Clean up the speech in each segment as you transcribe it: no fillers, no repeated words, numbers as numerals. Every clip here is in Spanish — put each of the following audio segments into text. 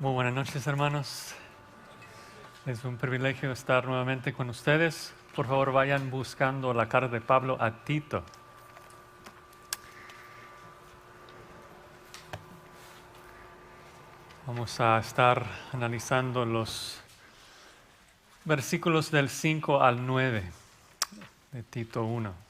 Muy buenas noches, hermanos. Es un privilegio estar nuevamente con ustedes. Por favor, vayan buscando la carta de Pablo a Tito. Vamos a estar analizando los versículos del 5 al 9 de Tito 1.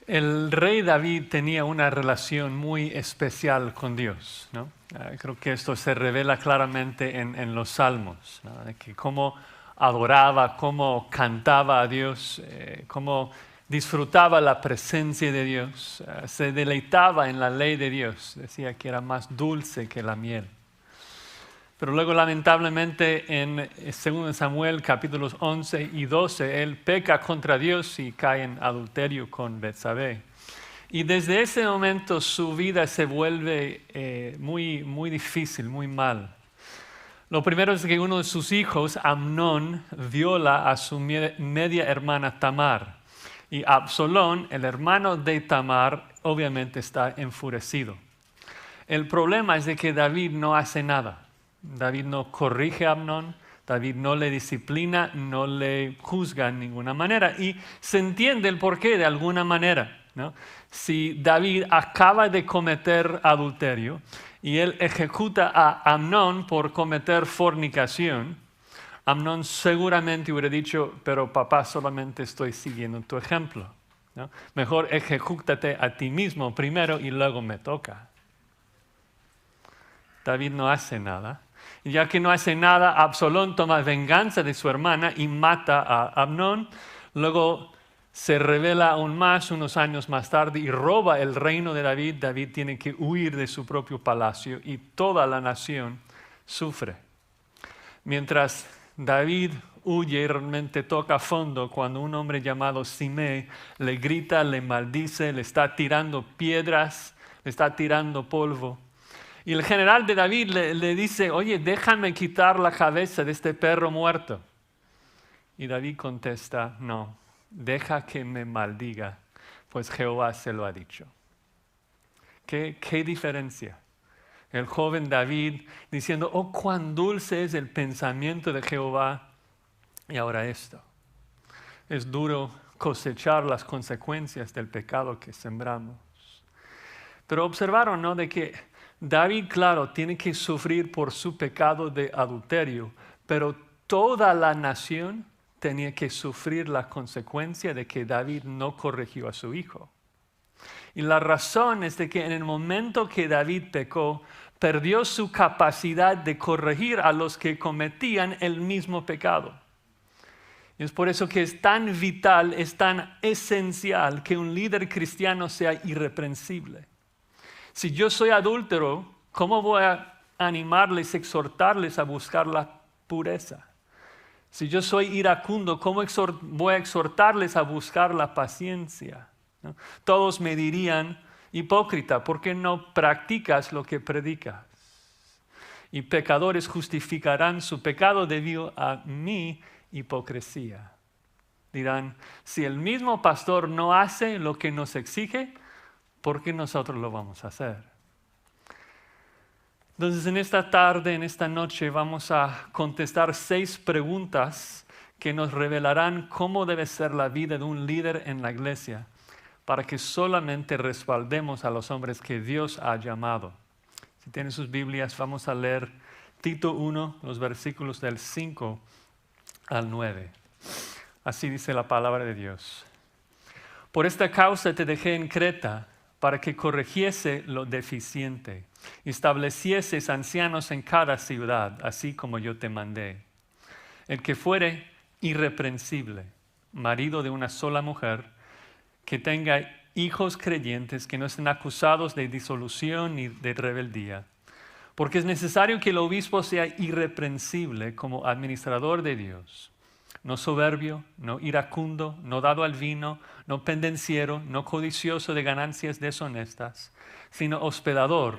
El rey David tenía una relación muy especial con Dios, ¿no? Creo que esto se revela claramente en los salmos, ¿no? De que cómo adoraba, cómo cantaba a Dios, cómo disfrutaba la presencia de Dios, se deleitaba en la ley de Dios, decía que era más dulce que la miel. Pero luego, lamentablemente, en 2 Samuel capítulos 11 y 12, él peca contra Dios y cae en adulterio con Betsabé. Y desde ese momento su vida se vuelve muy difícil, muy mal. Lo primero es que uno de sus hijos, Amnón, viola a su media hermana Tamar. Y Absalón, el hermano de Tamar, obviamente está enfurecido. El problema es de que David no hace nada. David no corrige a Amnón, David no le disciplina, no le juzga en ninguna manera. Y se entiende el porqué de alguna manera, ¿no? Si David acaba de cometer adulterio y él ejecuta a Amnón por cometer fornicación, Amnón seguramente hubiera dicho, pero papá, solamente estoy siguiendo tu ejemplo, ¿no? Mejor ejecútate a ti mismo primero y luego me toca. David no hace nada. Y ya que no hace nada, Absalón toma venganza de su hermana y mata a Amnón. Luego se revela aún más unos años más tarde y roba el reino de David. David tiene que huir de su propio palacio y toda la nación sufre. Mientras David huye y realmente toca fondo cuando un hombre llamado Simei le grita, le maldice, le está tirando piedras, le está tirando polvo. Y el general de David le dice, oye, déjame quitar la cabeza de este perro muerto. Y David contesta, no, deja que me maldiga, pues Jehová se lo ha dicho. ¿Qué diferencia? El joven David diciendo, oh, cuán dulce es el pensamiento de Jehová. Y ahora esto. Es duro cosechar las consecuencias del pecado que sembramos. Pero observaron, ¿no?, de que David, claro, tiene que sufrir por su pecado de adulterio, pero toda la nación tenía que sufrir la consecuencia de que David no corrigió a su hijo. Y la razón es de que en el momento que David pecó, perdió su capacidad de corregir a los que cometían el mismo pecado. Y es por eso que es tan vital, es tan esencial que un líder cristiano sea irreprensible. Si yo soy adúltero, ¿cómo voy a animarles, exhortarles a buscar la pureza? Si yo soy iracundo, ¿cómo voy a exhortarles a buscar la paciencia? ¿No? Todos me dirían, hipócrita, ¿por qué no practicas lo que predicas? Y pecadores justificarán su pecado debido a mi hipocresía. Dirán, si el mismo pastor no hace lo que nos exige, ¿por qué nosotros lo vamos a hacer? Entonces, en esta tarde, en esta noche, vamos a contestar 6 preguntas que nos revelarán cómo debe ser la vida de un líder en la iglesia, para que solamente respaldemos a los hombres que Dios ha llamado. Si tienen sus Biblias, vamos a leer Tito 1, los versículos del 5 al 9. Así dice la palabra de Dios. Por esta causa te dejé en Creta, para que corrigiese lo deficiente y establecieses ancianos en cada ciudad, así como yo te mandé. El que fuere irreprensible, marido de una sola mujer, que tenga hijos creyentes, que no estén acusados de disolución ni de rebeldía. Porque es necesario que el obispo sea irreprensible como administrador de Dios. No soberbio, no iracundo, no dado al vino, no pendenciero, no codicioso de ganancias deshonestas, sino hospedador,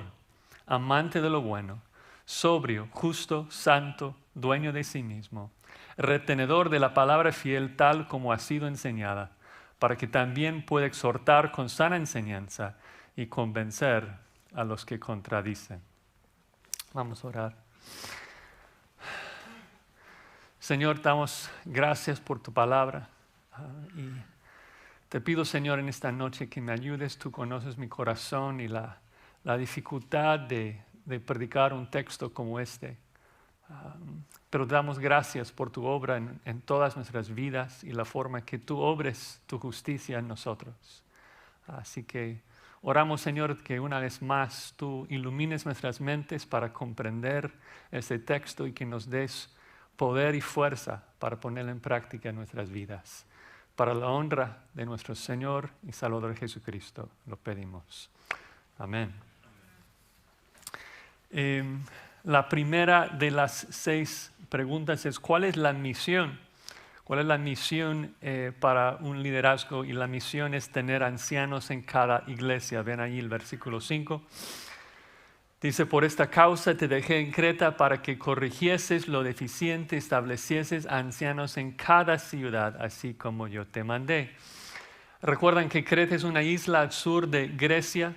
amante de lo bueno, sobrio, justo, santo, dueño de sí mismo, retenedor de la palabra fiel tal como ha sido enseñada, para que también pueda exhortar con sana enseñanza y convencer a los que contradicen. Vamos a orar. Señor, damos gracias por tu palabra y te pido, Señor, en esta noche que me ayudes. Tú conoces mi corazón y la dificultad de predicar un texto como este. Pero damos gracias por tu obra en todas nuestras vidas y la forma que tú obres tu justicia en nosotros. Así que oramos, Señor, que una vez más tú ilumines nuestras mentes para comprender este texto y que nos des poder y fuerza para ponerlo en práctica en nuestras vidas. Para la honra de nuestro Señor y Salvador Jesucristo lo pedimos. Amén. La primera de las 6 preguntas es: ¿cuál es la misión? ¿Cuál es la misión para un liderazgo? Y la misión es tener ancianos en cada iglesia. Ven ahí el versículo 5. Dice: por esta causa te dejé en Creta para que corrigieses lo deficiente, establecieses ancianos en cada ciudad, así como yo te mandé. Recuerdan que Creta es una isla al sur de Grecia.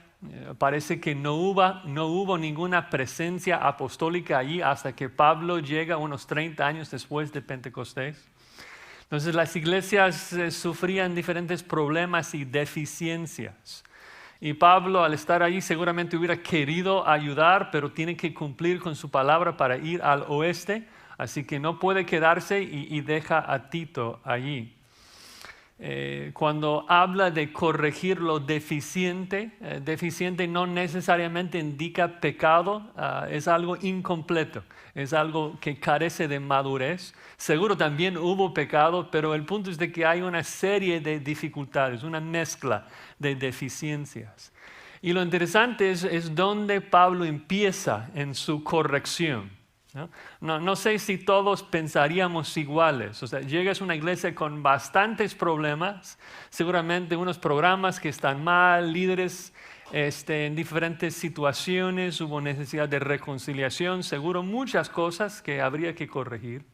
Parece que no hubo ninguna presencia apostólica allí hasta que Pablo llega unos 30 años después de Pentecostés. Entonces las iglesias sufrían diferentes problemas y deficiencias. Y Pablo, al estar allí, seguramente hubiera querido ayudar, pero tiene que cumplir con su palabra para ir al oeste. Así que no puede quedarse y deja a Tito allí. Cuando habla de corregir lo deficiente, deficiente no necesariamente indica pecado, es algo incompleto, es algo que carece de madurez. Seguro también hubo pecado, pero el punto es de que hay una serie de dificultades, una mezcla de deficiencias. Y lo interesante es dónde Pablo empieza en su corrección. No sé si todos pensaríamos iguales. O sea, llegas a una iglesia con bastantes problemas, seguramente unos programas que están mal, líderes en diferentes situaciones, hubo necesidad de reconciliación, seguro muchas cosas que habría que corregir.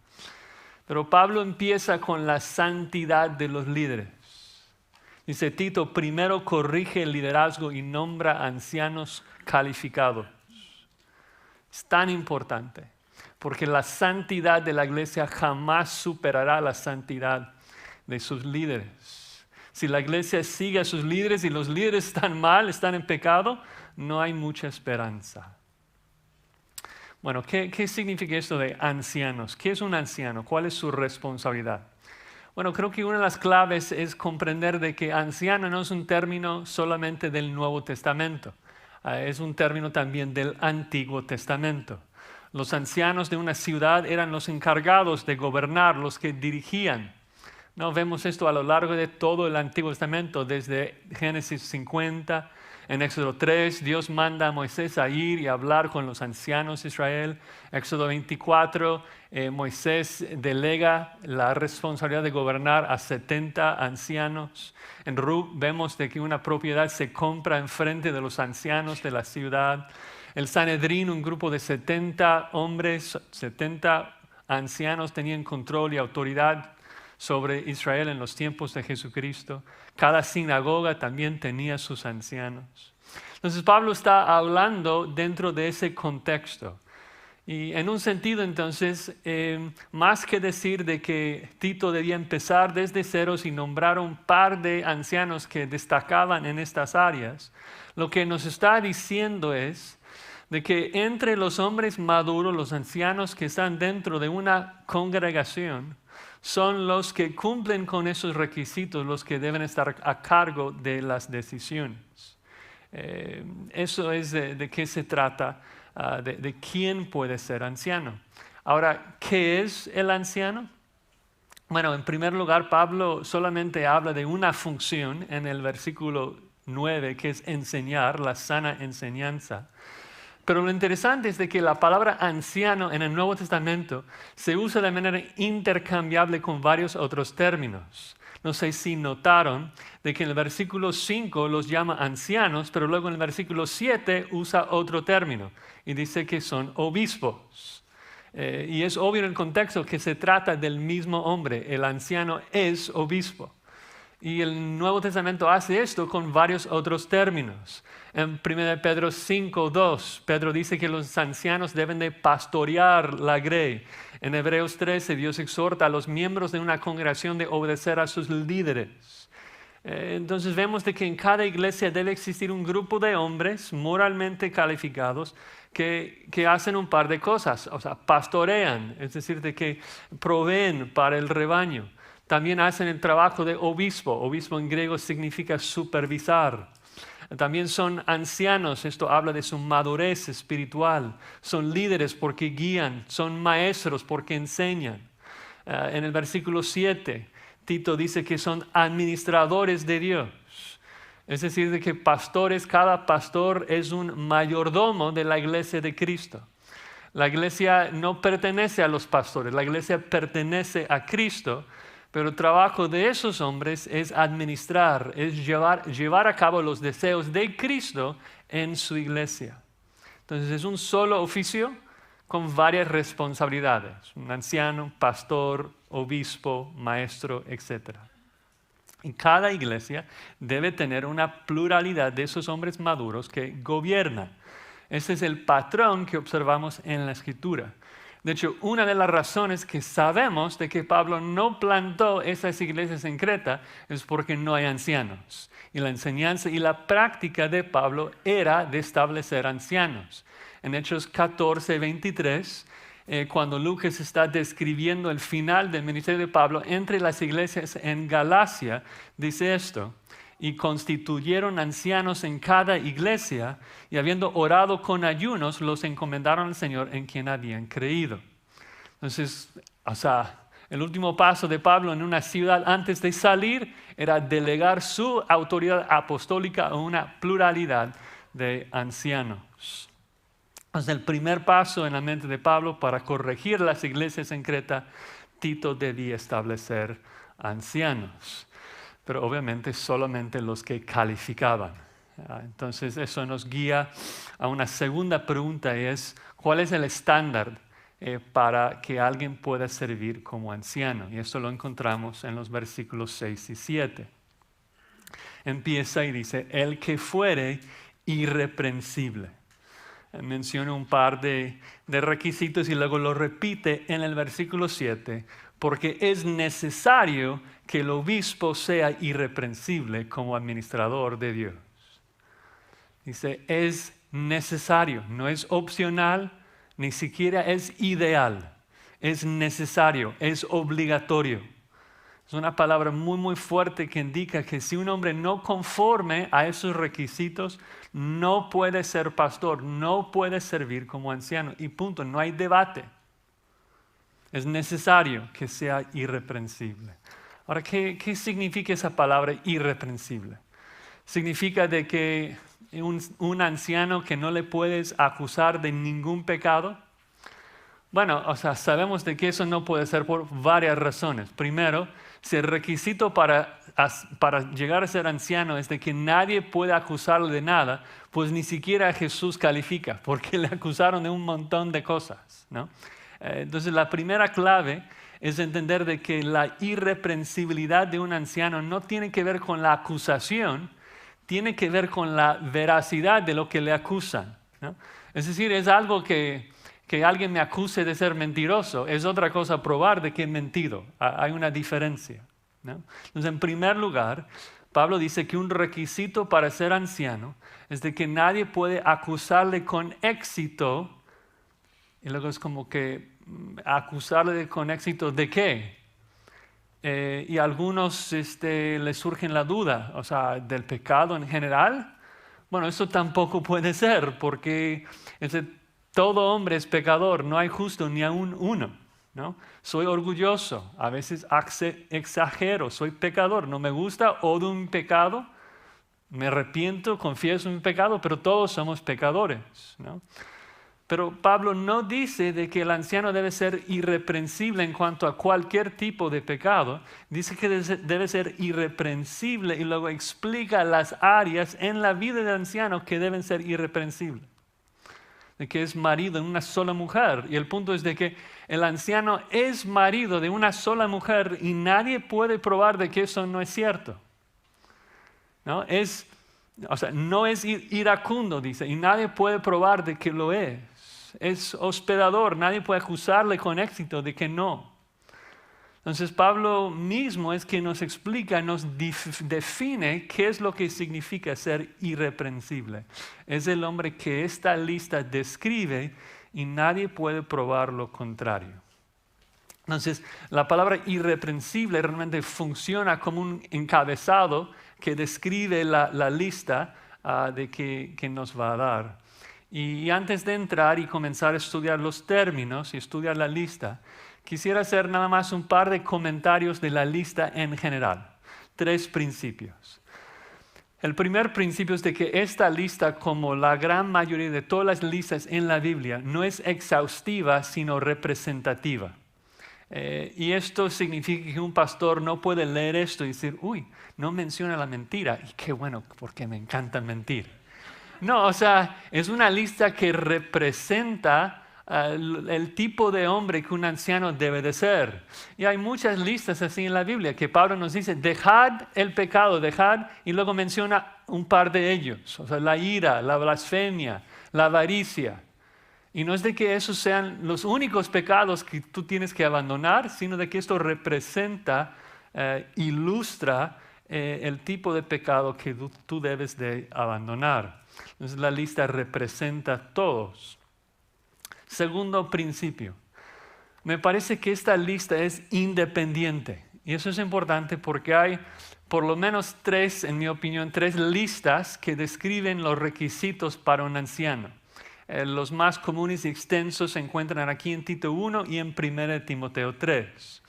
Pero Pablo empieza con la santidad de los líderes. Dice Tito: primero corrige el liderazgo y nombra ancianos calificados. Es tan importante, porque la santidad de la iglesia jamás superará la santidad de sus líderes. Si la iglesia sigue a sus líderes y los líderes están mal, están en pecado, no hay mucha esperanza. Bueno, ¿qué significa esto de ancianos? ¿Qué es un anciano? ¿Cuál es su responsabilidad? Bueno, creo que una de las claves es comprender de que anciano no es un término solamente del Nuevo Testamento. Es un término también del Antiguo Testamento. Los ancianos de una ciudad eran los encargados de gobernar, los que dirigían. No, vemos esto a lo largo de todo el Antiguo Testamento, desde Génesis 50, en Éxodo 3, Dios manda a Moisés a ir y hablar con los ancianos de Israel. Éxodo 24, Moisés delega la responsabilidad de gobernar a 70 ancianos. En Ruth vemos de que una propiedad se compra en frente de los ancianos de la ciudad. El Sanedrín, un grupo de 70 hombres, 70 ancianos tenían control y autoridad sobre Israel en los tiempos de Jesucristo. Cada sinagoga también tenía sus ancianos. Entonces Pablo está hablando dentro de ese contexto. Y en un sentido entonces, más que decir de que Tito debía empezar desde ceros y nombrar un par de ancianos que destacaban en estas áreas, lo que nos está diciendo es de que entre los hombres maduros, los ancianos que están dentro de una congregación, son los que cumplen con esos requisitos, los que deben estar a cargo de las decisiones. Eso es de qué se trata, de quién puede ser anciano. Ahora, ¿qué es el anciano? Bueno, en primer lugar, Pablo solamente habla de una función en el versículo 9, que es enseñar, la sana enseñanza. Pero lo interesante es de que la palabra anciano en el Nuevo Testamento se usa de manera intercambiable con varios otros términos. No sé si notaron de que en el versículo 5 los llama ancianos, pero luego en el versículo 7 usa otro término y dice que son obispos. Y es obvio en el contexto que se trata del mismo hombre, el anciano es obispo. Y el Nuevo Testamento hace esto con varios otros términos. En 1 Pedro 5:2, Pedro dice que los ancianos deben de pastorear la grey. En Hebreos 13, Dios exhorta a los miembros de una congregación de obedecer a sus líderes. Entonces vemos de que en cada iglesia debe existir un grupo de hombres moralmente calificados que hacen un par de cosas, o sea, pastorean, es decir, de que proveen para el rebaño. También hacen el trabajo de obispo. Obispo en griego significa supervisar. También son ancianos, esto habla de su madurez espiritual. Son líderes porque guían, son maestros porque enseñan. En el versículo 7, Tito dice que son administradores de Dios. Es decir, de que pastores, cada pastor es un mayordomo de la iglesia de Cristo. La iglesia no pertenece a los pastores, la iglesia pertenece a Cristo. Pero el trabajo de esos hombres es administrar, es llevar a cabo los deseos de Cristo en su iglesia. Entonces es un solo oficio con varias responsabilidades. Un anciano, pastor, obispo, maestro, etc. Y cada iglesia debe tener una pluralidad de esos hombres maduros que gobiernan. Ese es el patrón que observamos en la Escritura. De hecho, una de las razones que sabemos de que Pablo no plantó esas iglesias en Creta es porque no hay ancianos. Y la enseñanza y la práctica de Pablo era de establecer ancianos. En Hechos 14:23, cuando Lucas está describiendo el final del ministerio de Pablo entre las iglesias en Galacia, dice esto: y constituyeron ancianos en cada iglesia, y habiendo orado con ayunos, los encomendaron al Señor en quien habían creído. Entonces, el último paso de Pablo en una ciudad antes de salir era delegar su autoridad apostólica a una pluralidad de ancianos. Entonces, el primer paso en la mente de Pablo para corregir las iglesias en Creta, Tito debía establecer ancianos. Pero obviamente solamente los que calificaban. Entonces eso nos guía a una segunda pregunta, es ¿cuál es el estándar para que alguien pueda servir como anciano? Y esto lo encontramos en los versículos 6 y 7. Empieza y dice, el que fuere irreprensible. Menciona un par de requisitos y luego lo repite en el versículo 7, porque es necesario que el obispo sea irreprensible como administrador de Dios. Dice, es necesario, no es opcional, ni siquiera es ideal. Es necesario, es obligatorio. Es una palabra muy, muy fuerte que indica que si un hombre no conforme a esos requisitos, no puede ser pastor, no puede servir como anciano. Y punto, no hay debate. Es necesario que sea irreprensible. Ahora, ¿qué significa esa palabra irreprensible? Significa de que un anciano que no le puedes acusar de ningún pecado. Bueno, sabemos de que eso no puede ser por varias razones. Primero, si el requisito para llegar a ser anciano es de que nadie puede acusarle de nada, pues ni siquiera Jesús califica, porque le acusaron de un montón de cosas, ¿no? Entonces la primera clave es entender de que la irreprensibilidad de un anciano no tiene que ver con la acusación, tiene que ver con la veracidad de lo que le acusan, ¿no? Es decir, es algo que alguien me acuse de ser mentiroso, es otra cosa probar de que he mentido. Hay una diferencia, ¿no? Entonces, en primer lugar, Pablo dice que un requisito para ser anciano es de que nadie puede acusarle con éxito. Y luego es como que acusarle con éxito ¿de qué? Y a algunos les surgen la duda, del pecado en general. Bueno, eso tampoco puede ser, porque todo hombre es pecador, no hay justo ni aún uno, ¿no? Soy orgulloso, a veces exagero, soy pecador, no me gusta, odio un pecado, me arrepiento, confieso mi pecado, pero todos somos pecadores, ¿no? Pero Pablo no dice de que el anciano debe ser irreprensible en cuanto a cualquier tipo de pecado. Dice que debe ser irreprensible y luego explica las áreas en la vida del anciano que deben ser irreprensibles. De que es marido de una sola mujer. Y el punto es de que el anciano es marido de una sola mujer y nadie puede probar de que eso no es cierto. ¿no? No es iracundo, dice, y nadie puede probar de que lo es. Es hospedador, nadie puede acusarle con éxito de que no. Entonces Pablo mismo es quien nos explica, nos define qué es lo que significa ser irreprensible. Es el hombre que esta lista describe y nadie puede probar lo contrario. Entonces la palabra irreprensible realmente funciona como un encabezado que describe la lista de que nos va a dar. Y antes de entrar y comenzar a estudiar los términos y estudiar la lista, quisiera hacer nada más un par de comentarios de la lista en general. 3 principios. El primer principio es de que esta lista, como la gran mayoría de todas las listas en la Biblia, no es exhaustiva, sino representativa. Y esto significa que un pastor no puede leer esto y decir, uy, no menciona la mentira. Y qué bueno, porque me encanta mentir. No, es una lista que representa el tipo de hombre que un anciano debe de ser. Y hay muchas listas así en la Biblia que Pablo nos dice, dejad el pecado, dejad, y luego menciona un par de ellos. La ira, la blasfemia, la avaricia. Y no es de que esos sean los únicos pecados que tú tienes que abandonar, sino de que esto representa, ilustra el tipo de pecado que tú debes de abandonar. Entonces la lista representa a todos. Segundo principio, me parece que esta lista es independiente. Y eso es importante porque hay por lo menos 3, en mi opinión, 3 listas que describen los requisitos para un anciano. Los más comunes y extensos se encuentran aquí en Tito 1 y en 1 Timoteo 3.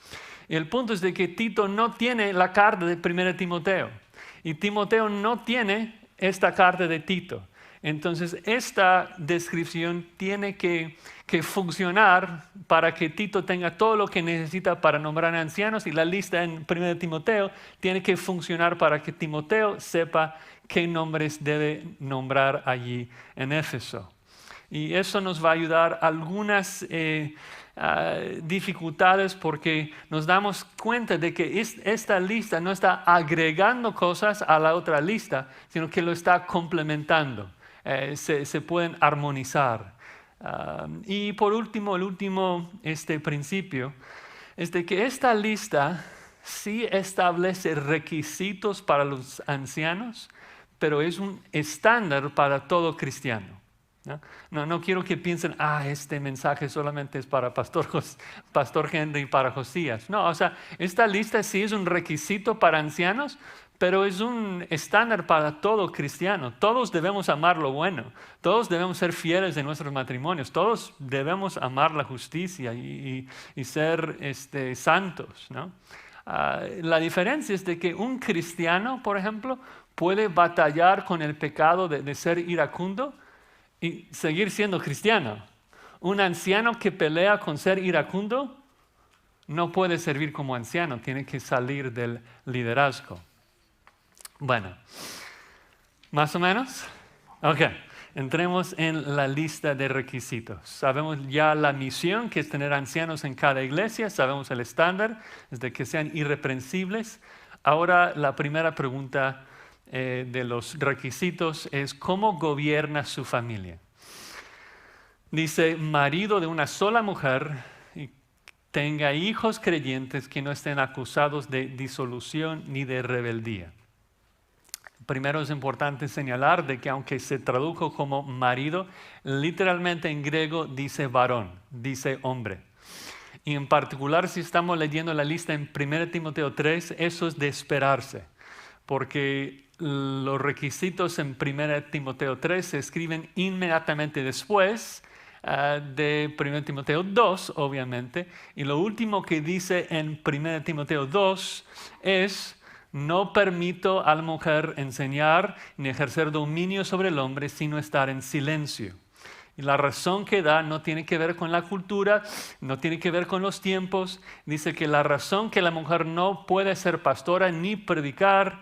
Y el punto es de que Tito no tiene la carta de 1 Timoteo. Y Timoteo no tiene esta carta de Tito. Entonces, esta descripción tiene que funcionar para que Tito tenga todo lo que necesita para nombrar ancianos, y la lista en 1 Timoteo tiene que funcionar para que Timoteo sepa qué nombres debe nombrar allí en Éfeso. Y eso nos va a ayudar a algunas dificultades, porque nos damos cuenta de que esta lista no está agregando cosas a la otra lista, sino que lo está complementando. Se pueden armonizar. Y por último, el último principio es de que esta lista sí establece requisitos para los ancianos, pero es un estándar para todo cristiano. No quiero que piensen, este mensaje solamente es para Pastor Henry y para Josías. No, esta lista sí es un requisito para ancianos, pero es un estándar para todo cristiano. Todos debemos amar lo bueno, todos debemos ser fieles en nuestros matrimonios, todos debemos amar la justicia y ser santos, ¿no? La diferencia es de que un cristiano, por ejemplo, puede batallar con el pecado de ser iracundo y seguir siendo cristiano. Un anciano que pelea con ser iracundo no puede servir como anciano, tiene que salir del liderazgo. Bueno, ¿más o menos? Ok, entremos en la lista de requisitos. Sabemos ya la misión, que es tener ancianos en cada iglesia. Sabemos el estándar, es de que sean irreprensibles. Ahora la primera pregunta de los requisitos es ¿cómo gobierna su familia? Dice, marido de una sola mujer y tenga hijos creyentes que no estén acusados de disolución ni de rebeldía. Primero es importante señalar de que aunque se tradujo como marido, literalmente en griego dice varón, dice hombre. Y en particular si estamos leyendo la lista en 1 Timoteo 3, eso es de esperarse, porque los requisitos en 1 Timoteo 3 se escriben inmediatamente después de 1 Timoteo 2, obviamente, y lo último que dice en 1 Timoteo 2 es: no permito a la mujer enseñar ni ejercer dominio sobre el hombre, sino estar en silencio. Y la razón que da no tiene que ver con la cultura, no tiene que ver con los tiempos. Dice que la razón que la mujer no puede ser pastora ni predicar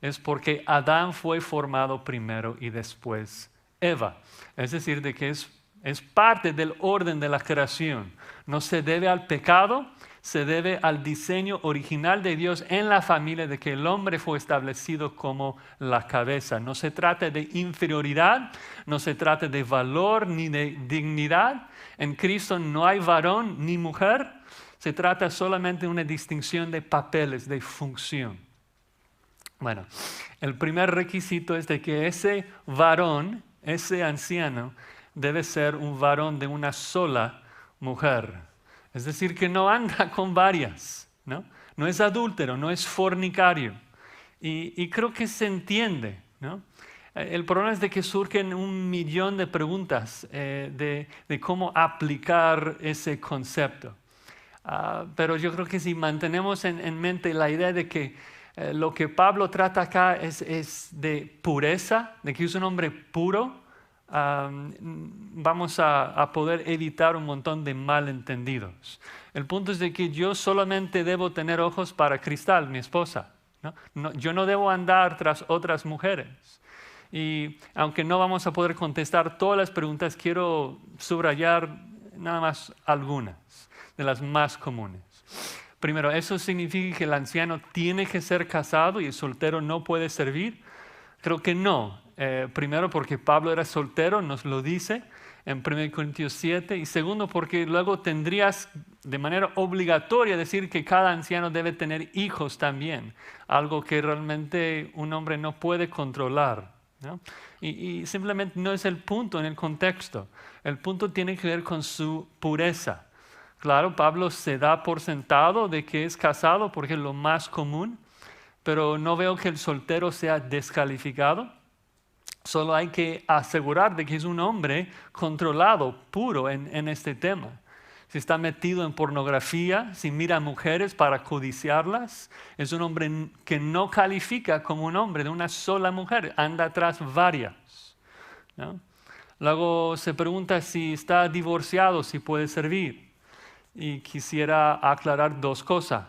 es porque Adán fue formado primero y después Eva. Es decir, de que es parte del orden de la creación. No se debe al pecado, se debe al diseño original de Dios en la familia, de que el hombre fue establecido como la cabeza. No se trata de inferioridad, no se trata de valor ni de dignidad. En Cristo no hay varón ni mujer. Se trata solamente de una distinción de papeles, de función. Bueno, el primer requisito es de que ese varón, ese anciano, debe ser un varón de una sola mujer. Es decir, que no anda con varias, ¿no? No es adúltero, no es fornicario. Y creo que se entiende, ¿no? El problema es de que surgen 1.000.000 de preguntas de cómo aplicar ese concepto. Pero yo creo que si mantenemos en mente la idea de que lo que Pablo trata acá es de pureza, de que es un hombre puro, vamos a poder evitar un montón de malentendidos. El punto es de que yo solamente debo tener ojos para Cristal, mi esposa, ¿no? Yo no debo andar tras otras mujeres. Y aunque no vamos a poder contestar todas las preguntas, quiero subrayar nada más algunas de las más comunes. Primero, ¿eso significa que el anciano tiene que ser casado y el soltero no puede servir? Creo que no. Primero, porque Pablo era soltero, nos lo dice en 1 Corintios 7. Y segundo, porque luego tendrías de manera obligatoria decir que cada anciano debe tener hijos también. Algo que realmente un hombre no puede controlar, ¿no? Y simplemente no es el punto en el contexto. El punto tiene que ver con su pureza. Claro, Pablo se da por sentado de que es casado porque es lo más común, pero no veo que el soltero sea descalificado. Solo hay que asegurar de que es un hombre controlado, puro en este tema. Si está metido en pornografía, si mira a mujeres para codiciarlas, es un hombre que no califica como un hombre de una sola mujer, anda tras varias, ¿no? Luego se pregunta si está divorciado, si puede servir. Y quisiera aclarar dos cosas.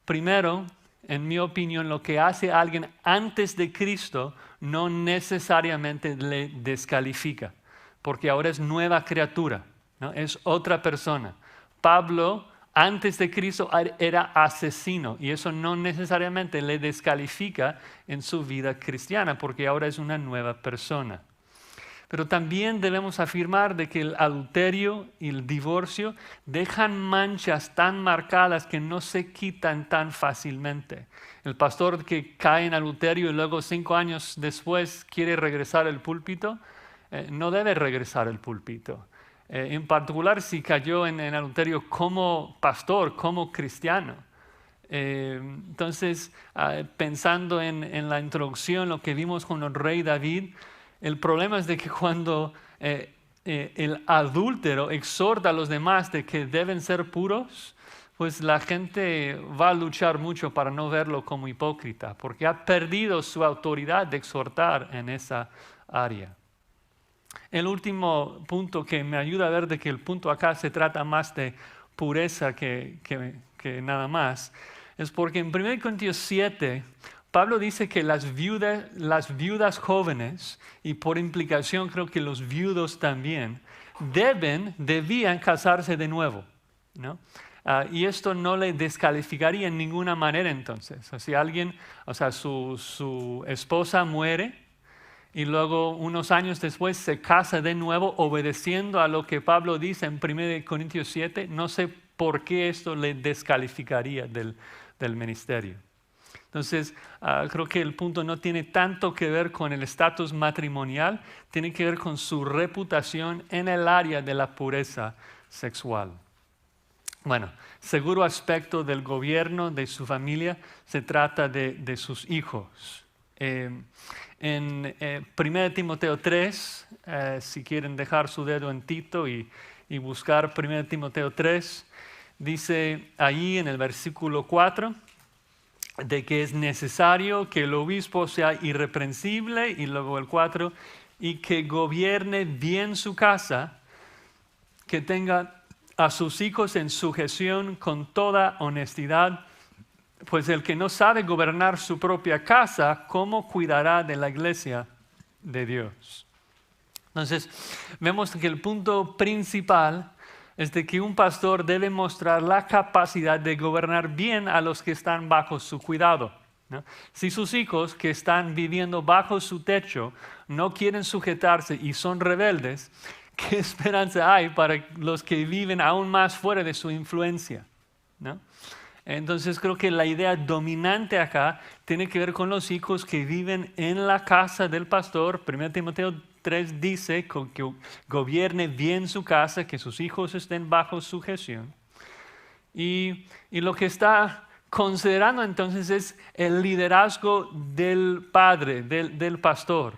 Primero, en mi opinión, lo que hace alguien antes de Cristo no necesariamente le descalifica, porque ahora es nueva criatura, ¿no? Es otra persona. Pablo, antes de Cristo, era asesino y eso no necesariamente le descalifica en su vida cristiana, porque ahora es una nueva persona. Pero también debemos afirmar de que el adulterio y el divorcio dejan manchas tan marcadas que no se quitan tan fácilmente. El pastor que cae en adulterio y luego 5 años después quiere regresar al púlpito, no debe regresar al púlpito. En particular si cayó en adulterio como pastor, como cristiano. Entonces, pensando en la introducción, lo que vimos con el rey David, el problema es de que cuando el adúltero exhorta a los demás de que deben ser puros, pues la gente va a luchar mucho para no verlo como hipócrita, porque ha perdido su autoridad de exhortar en esa área. El último punto que me ayuda a ver de que el punto acá se trata más de pureza que nada más, es porque en 1 Corintios 7, Pablo dice que las viudas jóvenes, y por implicación creo que los viudos también, debían casarse de nuevo, ¿no? Y esto no le descalificaría en ninguna manera entonces. Si alguien, su esposa muere y luego unos años después se casa de nuevo obedeciendo a lo que Pablo dice en 1 Corintios 7, no sé por qué esto le descalificaría del ministerio. Entonces, creo que el punto no tiene tanto que ver con el estatus matrimonial, tiene que ver con su reputación en el área de la pureza sexual. Bueno, seguro aspecto del gobierno, de su familia, se trata de sus hijos. En 1 Timoteo 3, si quieren dejar su dedo en Tito y buscar 1 Timoteo 3, dice allí en el versículo 4, de que es necesario que el obispo sea irreprensible, y luego el 4, y que gobierne bien su casa, que tenga a sus hijos en sujeción con toda honestidad, pues el que no sabe gobernar su propia casa, ¿cómo cuidará de la iglesia de Dios? Entonces, vemos que el punto principal es de que un pastor debe mostrar la capacidad de gobernar bien a los que están bajo su cuidado, ¿no? Si sus hijos que están viviendo bajo su techo no quieren sujetarse y son rebeldes, ¿qué esperanza hay para los que viven aún más fuera de su influencia, ¿no? Entonces creo que la idea dominante acá tiene que ver con los hijos que viven en la casa del pastor. 1 Timoteo 3 dice que gobierne bien su casa, que sus hijos estén bajo su gestión. Y lo que está considerando entonces es el liderazgo del padre, del pastor.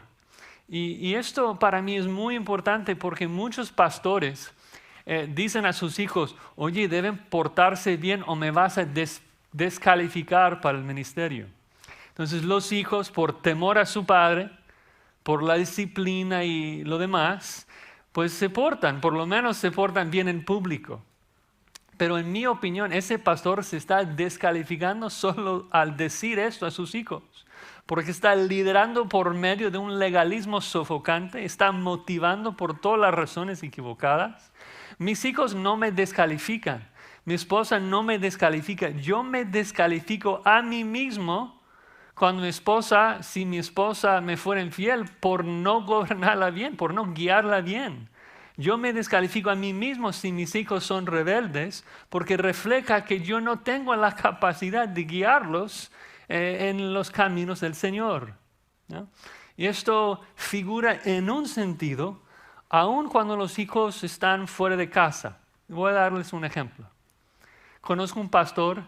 Y esto para mí es muy importante porque muchos pastores dicen a sus hijos, oye, deben portarse bien o me vas a descalificar para el ministerio. Entonces los hijos, por temor a su padre, por la disciplina y lo demás, pues se portan, por lo menos se portan bien en público. Pero en mi opinión, ese pastor se está descalificando solo al decir esto a sus hijos, porque está liderando por medio de un legalismo sofocante, está motivando por todas las razones equivocadas. Mis hijos no me descalifican, mi esposa no me descalifica, yo me descalifico a mí mismo cuando si mi esposa me fuera infiel por no gobernarla bien, por no guiarla bien. Yo me descalifico a mí mismo si mis hijos son rebeldes, porque refleja que yo no tengo la capacidad de guiarlos en los caminos del Señor, ¿no? Y esto figura en un sentido, aun cuando los hijos están fuera de casa. Voy a darles un ejemplo. Conozco un pastor,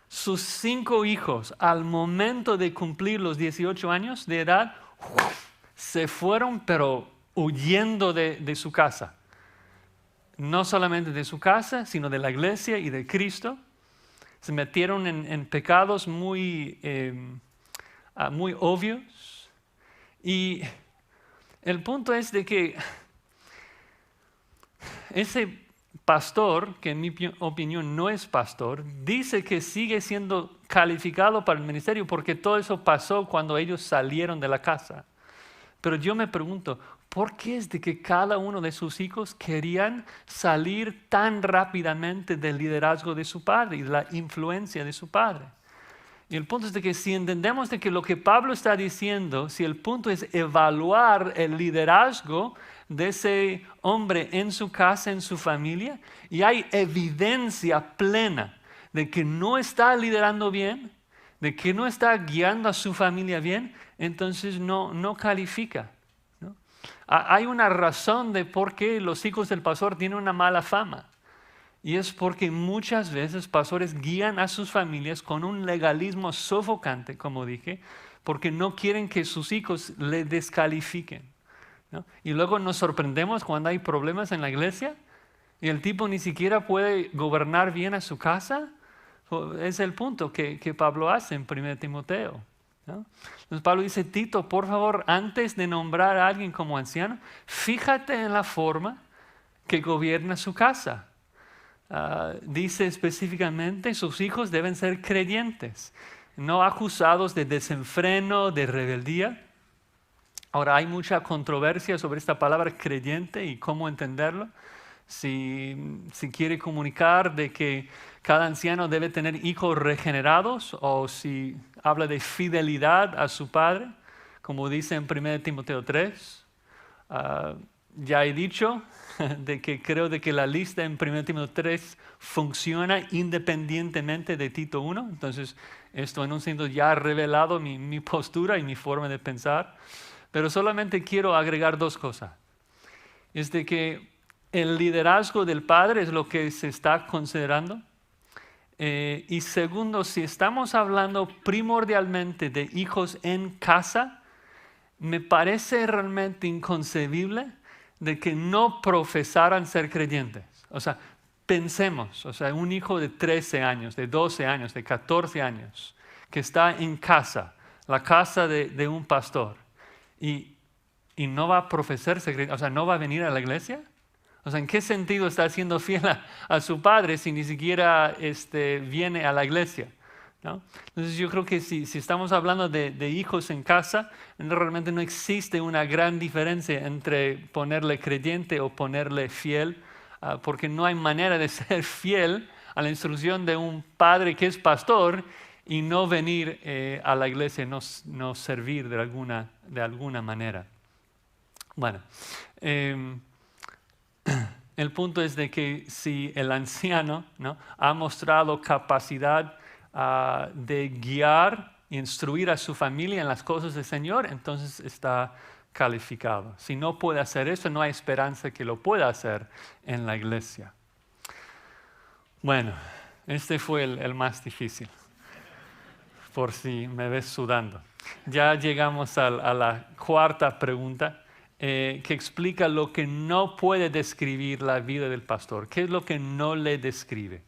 sus 5 hijos al momento de cumplir los 18 años de edad, se fueron pero huyendo de su casa. No solamente de su casa, sino de la iglesia y de Cristo. Se metieron en pecados muy obvios. Y el punto es de que ese pastor, que en mi opinión no es pastor, dice que sigue siendo calificado para el ministerio porque todo eso pasó cuando ellos salieron de la casa. Pero yo me pregunto, ¿por qué es de que cada uno de sus hijos querían salir tan rápidamente del liderazgo de su padre y de la influencia de su padre? Y el punto es de que si entendemos de que lo que Pablo está diciendo, si el punto es evaluar el liderazgo de ese hombre en su casa, en su familia, y hay evidencia plena de que no está liderando bien, de que no está guiando a su familia bien, entonces no califica, ¿no? Hay una razón de por qué los hijos del pastor tienen una mala fama. Y es porque muchas veces pastores guían a sus familias con un legalismo sofocante, como dije, porque no quieren que sus hijos le descalifiquen, ¿no? Y luego nos sorprendemos cuando hay problemas en la iglesia y el tipo ni siquiera puede gobernar bien a su casa. Es el punto que Pablo hace en 1 Timoteo, ¿no? Entonces Pablo dice, Tito, por favor, antes de nombrar a alguien como anciano, fíjate en la forma que gobierna su casa. Dice específicamente, sus hijos deben ser creyentes, no acusados de desenfreno, de rebeldía. Ahora hay mucha controversia sobre esta palabra creyente y cómo entenderlo. Si quiere comunicar de que cada anciano debe tener hijos regenerados o si habla de fidelidad a su padre, como dice en 1 Timoteo 3. Ya he dicho de que creo de que la lista en 1 Timoteo 3 funciona independientemente de Tito 1. Entonces, esto en un sentido ya ha revelado mi postura y mi forma de pensar. Pero solamente quiero agregar 2 cosas. Es de que el liderazgo del padre es lo que se está considerando. Y segundo, si estamos hablando primordialmente de hijos en casa, me parece realmente inconcebible de que no profesaran ser creyentes. O sea, pensemos, un hijo de 13 años, de 12 años, de 14 años, que está en casa, la casa de un pastor, y no va a profesar ser creyente, o sea, no va a venir a la iglesia. O sea, ¿en qué sentido está siendo fiel a su padre si ni siquiera viene a la iglesia, ¿no? Entonces yo creo que si estamos hablando de hijos en casa, realmente no existe una gran diferencia entre ponerle creyente o ponerle fiel porque no hay manera de ser fiel a la instrucción de un padre que es pastor y no venir a la iglesia, no servir de alguna manera. Bueno, el punto es de que si el anciano, ¿no?, ha mostrado capacidad de guiar e instruir a su familia en las cosas del Señor, entonces está calificado. Si no puede hacer eso, no hay esperanza que lo pueda hacer en la iglesia. Bueno, este fue el más difícil, por si me ves sudando. Ya llegamos a la cuarta pregunta, que explica lo que no puede describir la vida del pastor. ¿Qué es lo que no le describe?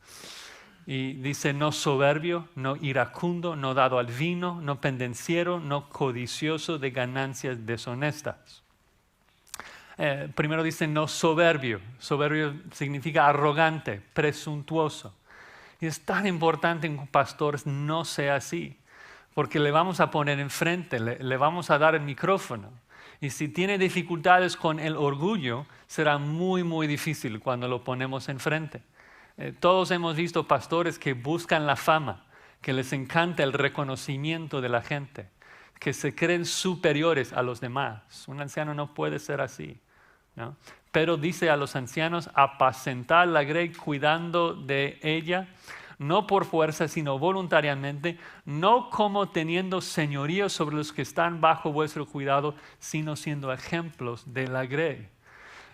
Y dice: no soberbio, no iracundo, no dado al vino, no pendenciero, no codicioso de ganancias deshonestas. Primero dice no soberbio. Soberbio significa arrogante, presuntuoso. Y es tan importante que un pastor no sea así, porque le vamos a poner enfrente, le vamos a dar el micrófono. Y si tiene dificultades con el orgullo, será muy, muy difícil cuando lo ponemos enfrente. Todos hemos visto pastores que buscan la fama, que les encanta el reconocimiento de la gente, que se creen superiores a los demás. Un anciano no puede ser así, ¿no? Pero dice a los ancianos: apacentar la grey cuidando de ella, no por fuerza, sino voluntariamente, no como teniendo señorío sobre los que están bajo vuestro cuidado, sino siendo ejemplos de la grey.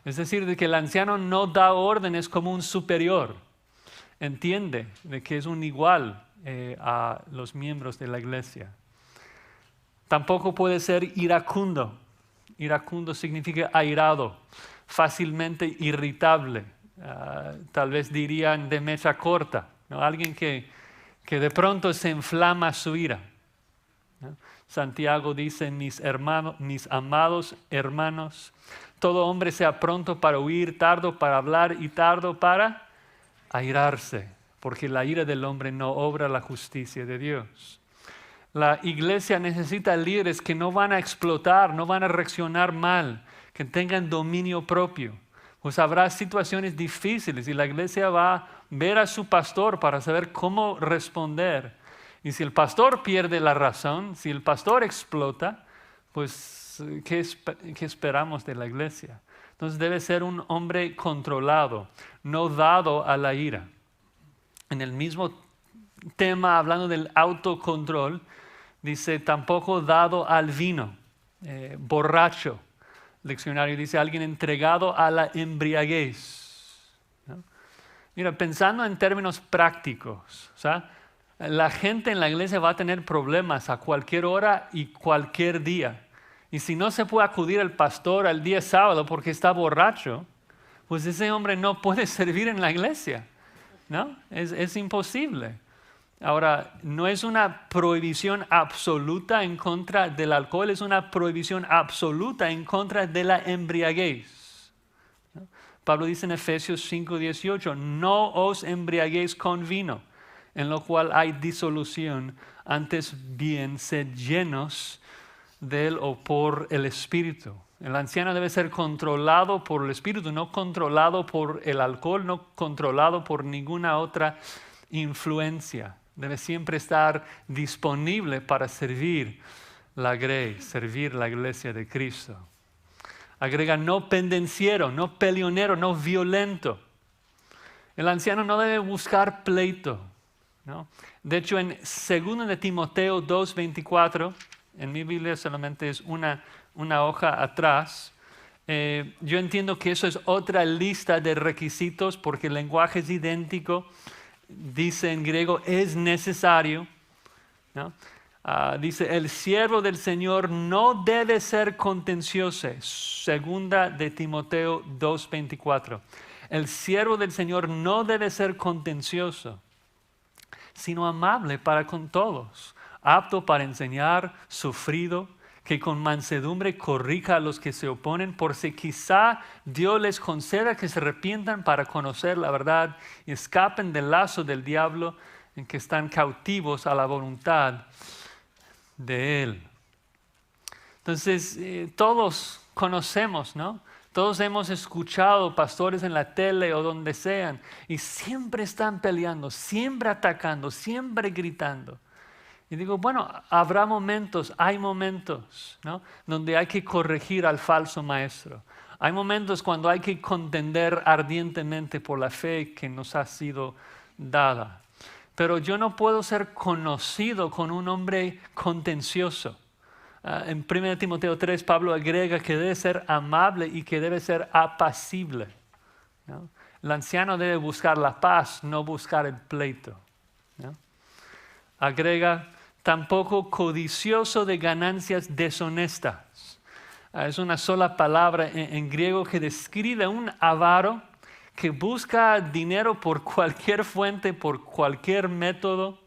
Es decir, de que el anciano no da órdenes como un superior. Entiende de que es un igual a los miembros de la iglesia. Tampoco puede ser iracundo. Iracundo significa airado, fácilmente irritable. Tal vez dirían de mecha corta, ¿no? Alguien que de pronto se inflama su ira, ¿no? Santiago dice: mis amados hermanos, todo hombre sea pronto para oír, tardo para hablar y tardo para airarse, porque la ira del hombre no obra la justicia de Dios. La iglesia necesita líderes que no van a explotar, no van a reaccionar mal, que tengan dominio propio. Pues habrá situaciones difíciles y la iglesia va a ver a su pastor para saber cómo responder. Y si el pastor pierde la razón, si el pastor explota, pues ¿qué esperamos de la iglesia? Entonces debe ser un hombre controlado, no dado a la ira. En el mismo tema, hablando del autocontrol, dice: tampoco dado al vino, borracho. El diccionario dice: alguien entregado a la embriaguez, ¿no? Mira, pensando en términos prácticos, o sea, la gente en la iglesia va a tener problemas a cualquier hora y cualquier día. Y si no se puede acudir al pastor al día sábado porque está borracho, pues ese hombre no puede servir en la iglesia, ¿no? Es imposible. Ahora, no es una prohibición absoluta en contra del alcohol, es una prohibición absoluta en contra de la embriaguez, ¿no? Pablo dice en Efesios 5:18: no os embriaguéis con vino, en lo cual hay disolución, antes bien sed llenos de él o por el Espíritu. El anciano debe ser controlado por el Espíritu, no controlado por el alcohol, no controlado por ninguna otra influencia. Debe siempre estar disponible para servir la grey, servir la iglesia de Cristo. Agrega: no pendenciero, no peleonero, no violento. El anciano no debe buscar pleito, ¿no? De hecho, en 2 de Timoteo 2:24, en mi Biblia solamente es una hoja atrás. Yo entiendo que eso es otra lista de requisitos porque el lenguaje es idéntico. Dice en griego: es necesario, ¿no? Dice: el siervo del Señor no debe ser contencioso. 2 de Timoteo 2:24. El siervo del Señor no debe ser contencioso, sino amable para con todos, apto para enseñar, sufrido, que con mansedumbre corrija a los que se oponen, por si quizá Dios les conceda que se arrepientan para conocer la verdad y escapen del lazo del diablo en que están cautivos a la voluntad de Él. Entonces, todos conocemos, ¿no?, Todos hemos escuchado pastores en la tele o donde sean y siempre están peleando, siempre atacando, siempre gritando. Y digo, bueno, habrá momentos, hay momentos, ¿no?, donde hay que corregir al falso maestro. Hay momentos cuando hay que contender ardientemente por la fe que nos ha sido dada. Pero yo no puedo ser conocido con un hombre contencioso. En 1 Timoteo 3, Pablo agrega que debe ser amable y que debe ser apacible, ¿no? El anciano debe buscar la paz, no buscar el pleito, ¿no? Agrega, tampoco codicioso de ganancias deshonestas. Es una sola palabra en griego que describe a un avaro que busca dinero por cualquier fuente, por cualquier método.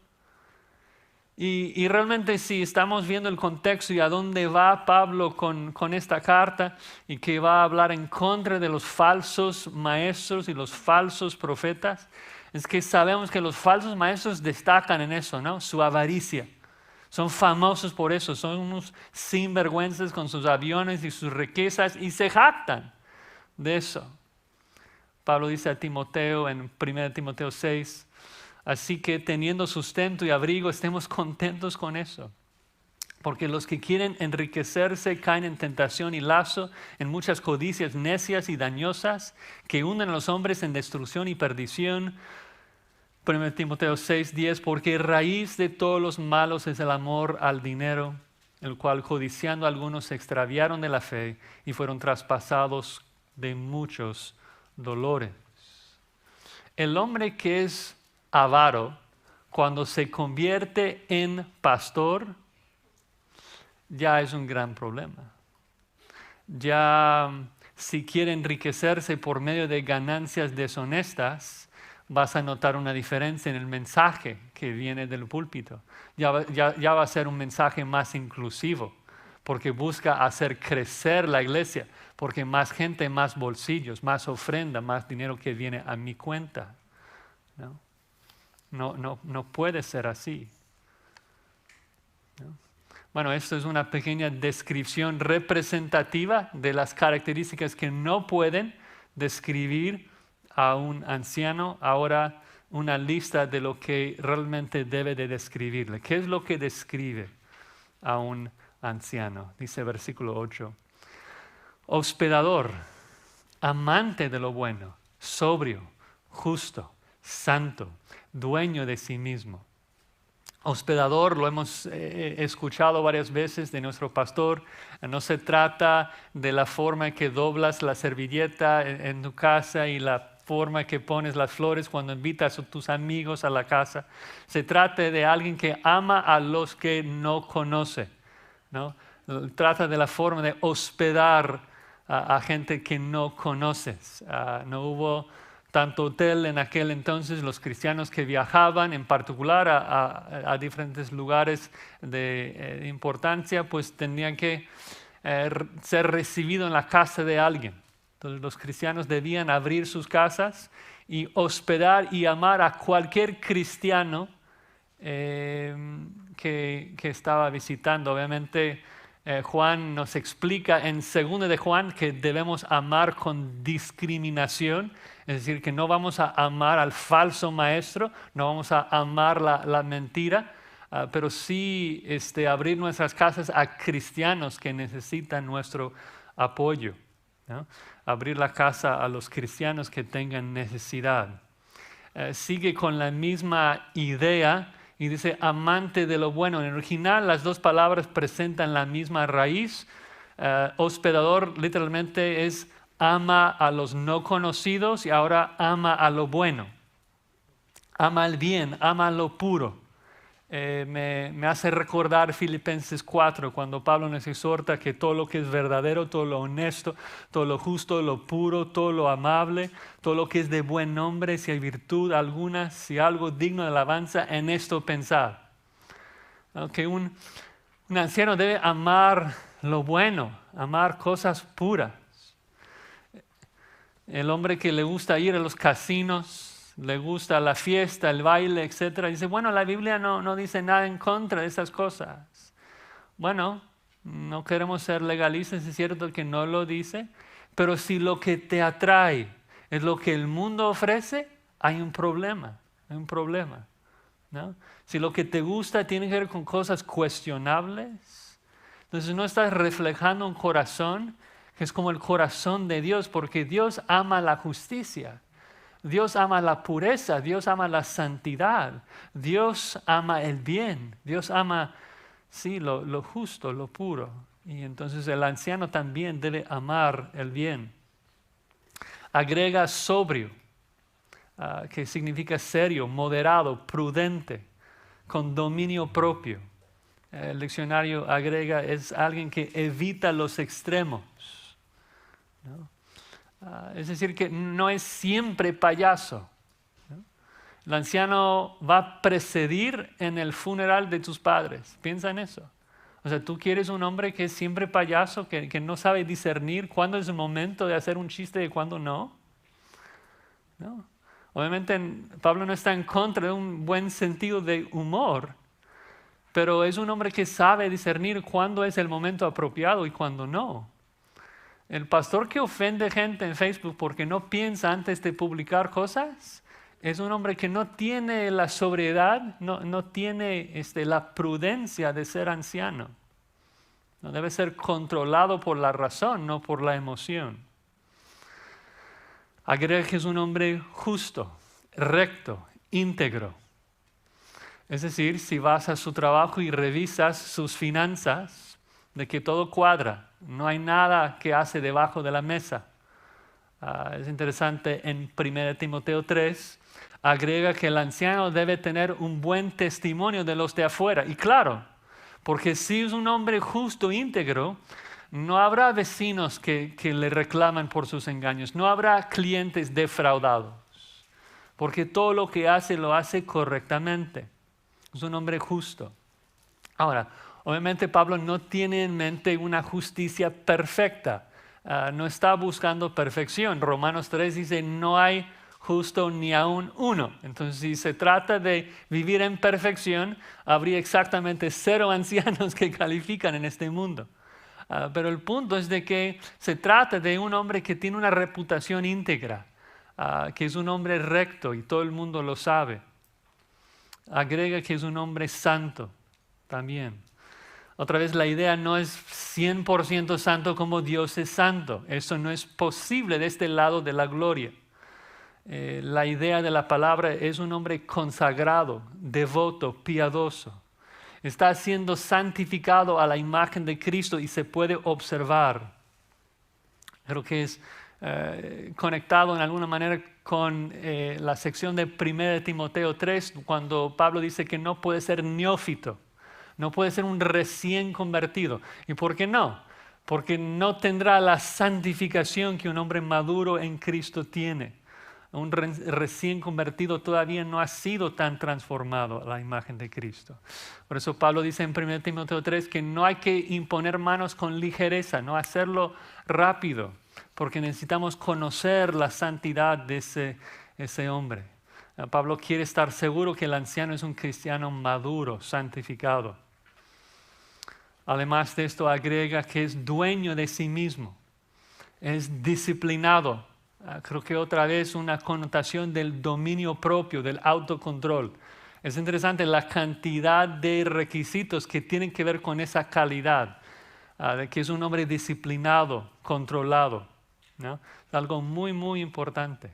Y realmente si estamos viendo el contexto y a dónde va Pablo con esta carta y que va a hablar en contra de los falsos maestros y los falsos profetas, es que sabemos que los falsos maestros destacan en eso, ¿no? Su avaricia. Son famosos por eso, son unos sinvergüenzas con sus aviones y sus riquezas y se jactan de eso. Pablo dice a Timoteo en 1 Timoteo 6, así que teniendo sustento y abrigo, estemos contentos con eso. Porque los que quieren enriquecerse caen en tentación y lazo, en muchas codicias necias y dañosas, que hunden a los hombres en destrucción y perdición. 1 Timoteo 6:10, porque raíz de todos los malos es el amor al dinero, el cual codiciando algunos se extraviaron de la fe y fueron traspasados de muchos dolores. El hombre que es avaro, cuando se convierte en pastor, ya es un gran problema. Ya si quiere enriquecerse por medio de ganancias deshonestas, vas a notar una diferencia en el mensaje que viene del púlpito. Ya va a ser un mensaje más inclusivo, porque busca hacer crecer la iglesia, porque más gente, más bolsillos, más ofrenda, más dinero que viene a mi cuenta, ¿no? No puede ser así, ¿no? Bueno, esto es una pequeña descripción representativa de las características que no pueden describir a un anciano. Ahora una lista de lo que realmente debe de describirle. ¿Qué es lo que describe a un anciano? Dice versículo 8. Hospedador, amante de lo bueno, sobrio, justo, santo, dueño de sí mismo. Hospedador, lo hemos escuchado varias veces de nuestro pastor, no se trata de la forma que doblas la servilleta en tu casa y la forma que pones las flores cuando invitas a tus amigos a la casa. Se trata de alguien que ama a los que no conoce, ¿no? Trata de la forma de hospedar a gente que no conoces. No hubo tanto hotel en aquel entonces. Los cristianos que viajaban en particular a diferentes lugares de importancia, pues tenían que ser recibidos en la casa de alguien. Entonces los cristianos debían abrir sus casas y hospedar y amar a cualquier cristiano que estaba visitando. Obviamente Juan nos explica en 2 de Juan que debemos amar con discriminación, es decir, que no vamos a amar al falso maestro, no vamos a amar la mentira, pero sí abrir nuestras casas a cristianos que necesitan nuestro apoyo, ¿no? Abrir la casa a los cristianos que tengan necesidad. Sigue con la misma idea y dice amante de lo bueno. En el original las dos palabras presentan la misma raíz. Hospedador literalmente es ama a los no conocidos y ahora ama a lo bueno. Ama el bien, ama lo puro. Me hace recordar Filipenses 4, cuando Pablo nos exhorta que todo lo que es verdadero, todo lo honesto, todo lo justo, lo puro, todo lo amable, todo lo que es de buen nombre, si hay virtud alguna, si algo digno de alabanza, en esto pensad. Que un anciano debe amar lo bueno, amar cosas puras. El hombre que le gusta ir a los casinos, le gusta la fiesta, el baile, etc. Dice, bueno, la Biblia no dice nada en contra de esas cosas. Bueno, No queremos ser legalistas, es cierto que no lo dice, pero si lo que te atrae es lo que el mundo ofrece, hay un problema, ¿no? Si lo que te gusta tiene que ver con cosas cuestionables, entonces no estás reflejando un corazón que es como el corazón de Dios, porque Dios ama la justicia, Dios ama la pureza, Dios ama la santidad, Dios ama el bien, Dios ama, sí, lo justo, lo puro. Y entonces el anciano también debe amar el bien. Agrega sobrio, que significa serio, moderado, prudente, con dominio propio. El diccionario agrega, es alguien que evita los extremos, ¿no? Es decir, que no es siempre payaso, ¿no? El anciano va a precedir en el funeral de tus padres. Piensa en eso. O sea, tú quieres un hombre que es siempre payaso, que no sabe discernir cuándo es el momento de hacer un chiste y cuándo no. ¿No? Obviamente Pablo no está en contra de un buen sentido de humor, pero es un hombre que sabe discernir cuándo es el momento apropiado y cuándo no. El pastor que ofende gente en Facebook porque no piensa antes de publicar cosas es un hombre que no tiene la sobriedad, no tiene la prudencia de ser anciano. No debe ser controlado por la razón, no por la emoción. Agrega que es un hombre justo, recto, íntegro. Es decir, si vas a su trabajo y revisas sus finanzas, de que todo cuadra, no hay nada que hace debajo de la mesa. Es interesante, en 1 Timoteo 3, agrega que el anciano debe tener un buen testimonio de los de afuera. Y claro, porque si es un hombre justo, íntegro, no habrá vecinos que le reclaman por sus engaños, no habrá clientes defraudados, porque todo lo que hace lo hace correctamente. Es un hombre justo. Ahora, obviamente Pablo no tiene en mente una justicia perfecta. No está buscando perfección. Romanos 3 dice, no hay justo ni aún uno. Entonces, si se trata de vivir en perfección, habría exactamente 0 ancianos que califican en este mundo. Pero el punto es de que se trata de un hombre que tiene una reputación íntegra, que es un hombre recto y todo el mundo lo sabe. Agrega que es un hombre santo también. Otra vez, la idea no es 100% santo como Dios es santo. Eso no es posible de este lado de la gloria. La idea de la palabra es un hombre consagrado, devoto, piadoso. Está siendo santificado a la imagen de Cristo y se puede observar. Creo que es conectado en alguna manera con la sección de 1 Timoteo 3, cuando Pablo dice que no puede ser neófito, no puede ser un recién convertido. ¿Y por qué no? Porque no tendrá la santificación que un hombre maduro en Cristo tiene. Un recién convertido todavía no ha sido tan transformado a la imagen de Cristo. Por eso Pablo dice en 1 Timoteo 3 que no hay que imponer manos con ligereza, no hacerlo rápido, porque necesitamos conocer la santidad de ese hombre. Pablo quiere estar seguro que el anciano es un cristiano maduro, santificado. Además de esto, agrega que es dueño de sí mismo, es disciplinado. Creo que otra vez una connotación del dominio propio, del autocontrol. Es interesante la cantidad de requisitos que tienen que ver con esa calidad, de que es un hombre disciplinado, controlado, ¿no? Es algo muy, muy importante.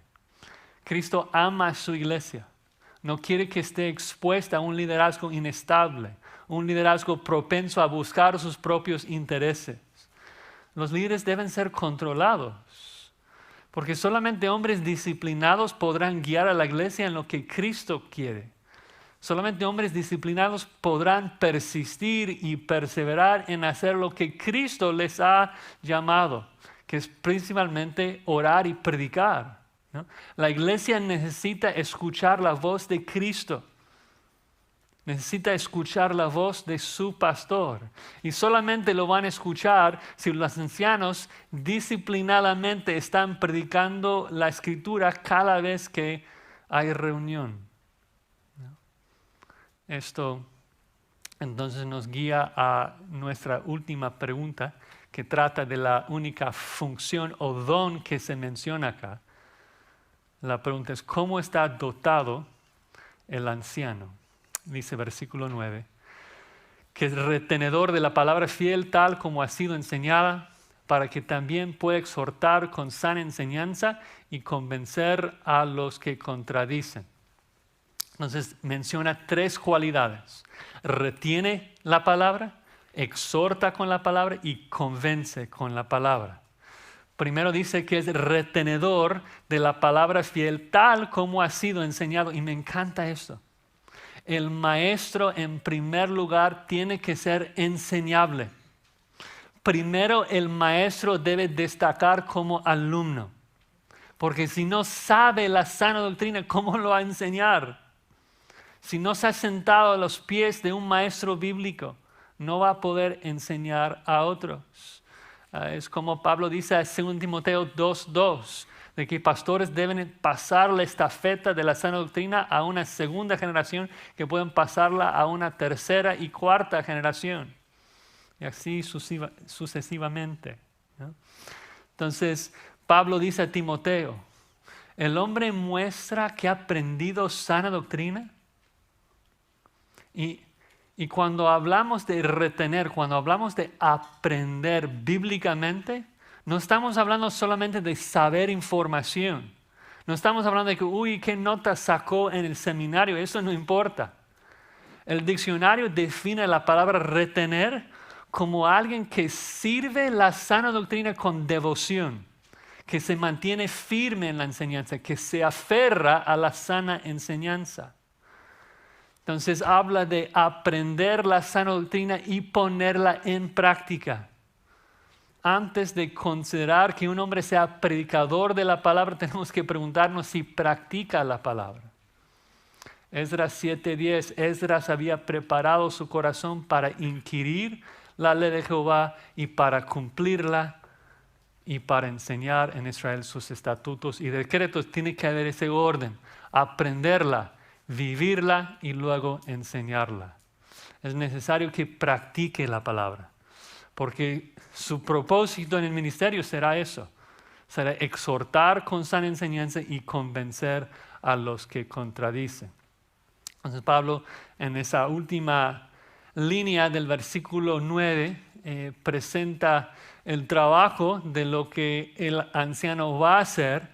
Cristo ama a su iglesia. No quiere que esté expuesta a un liderazgo inestable, un liderazgo propenso a buscar sus propios intereses. Los líderes deben ser controlados, porque solamente hombres disciplinados podrán guiar a la iglesia en lo que Cristo quiere. Solamente hombres disciplinados podrán persistir y perseverar en hacer lo que Cristo les ha llamado, que es principalmente orar y predicar, ¿no? La iglesia necesita escuchar la voz de Cristo. Necesita escuchar la voz de su pastor. Y solamente lo van a escuchar si los ancianos disciplinadamente están predicando la Escritura cada vez que hay reunión. Esto Entonces nos guía a nuestra última pregunta, que trata de la única función o don que se menciona acá. La pregunta es, ¿cómo está dotado el anciano? Dice versículo 9, que es retenedor de la palabra fiel tal como ha sido enseñada, para que también pueda exhortar con sana enseñanza y convencer a los que contradicen. Entonces menciona 3 cualidades. Retiene la palabra, exhorta con la palabra y convence con la palabra. Primero dice que es retenedor de la palabra fiel tal como ha sido enseñado. Y me encanta esto. El maestro en primer lugar tiene que ser enseñable. Primero el maestro debe destacar como alumno. Porque si no sabe la sana doctrina, ¿cómo lo va a enseñar? Si no se ha sentado a los pies de un maestro bíblico, no va a poder enseñar a otros. Es como Pablo dice en 2 Timoteo 2:2, de que pastores deben pasar la estafeta de la sana doctrina a una segunda generación, que pueden pasarla a una tercera y cuarta generación. Y así sucesivamente, ¿no? Entonces, Pablo dice a Timoteo, el hombre muestra que ha aprendido sana doctrina. Y cuando hablamos de retener, cuando hablamos de aprender bíblicamente, no estamos hablando solamente de saber información. No estamos hablando de que, uy, ¿qué nota sacó en el seminario? Eso no importa. El diccionario define la palabra retener como alguien que sirve la sana doctrina con devoción, que se mantiene firme en la enseñanza, que se aferra a la sana enseñanza. Entonces habla de aprender la sana doctrina y ponerla en práctica. Antes de considerar que un hombre sea predicador de la palabra, tenemos que preguntarnos si practica la palabra. Esdras 7:10, Esdras había preparado su corazón para inquirir la ley de Jehová y para cumplirla y para enseñar en Israel sus estatutos y decretos. Tiene que haber ese orden, aprenderla, vivirla y luego enseñarla. Es necesario que practique la palabra, porque su propósito en el ministerio será eso, será exhortar con sana enseñanza y convencer a los que contradicen. Entonces Pablo, en esa última línea del versículo 9, presenta el trabajo de lo que el anciano va a hacer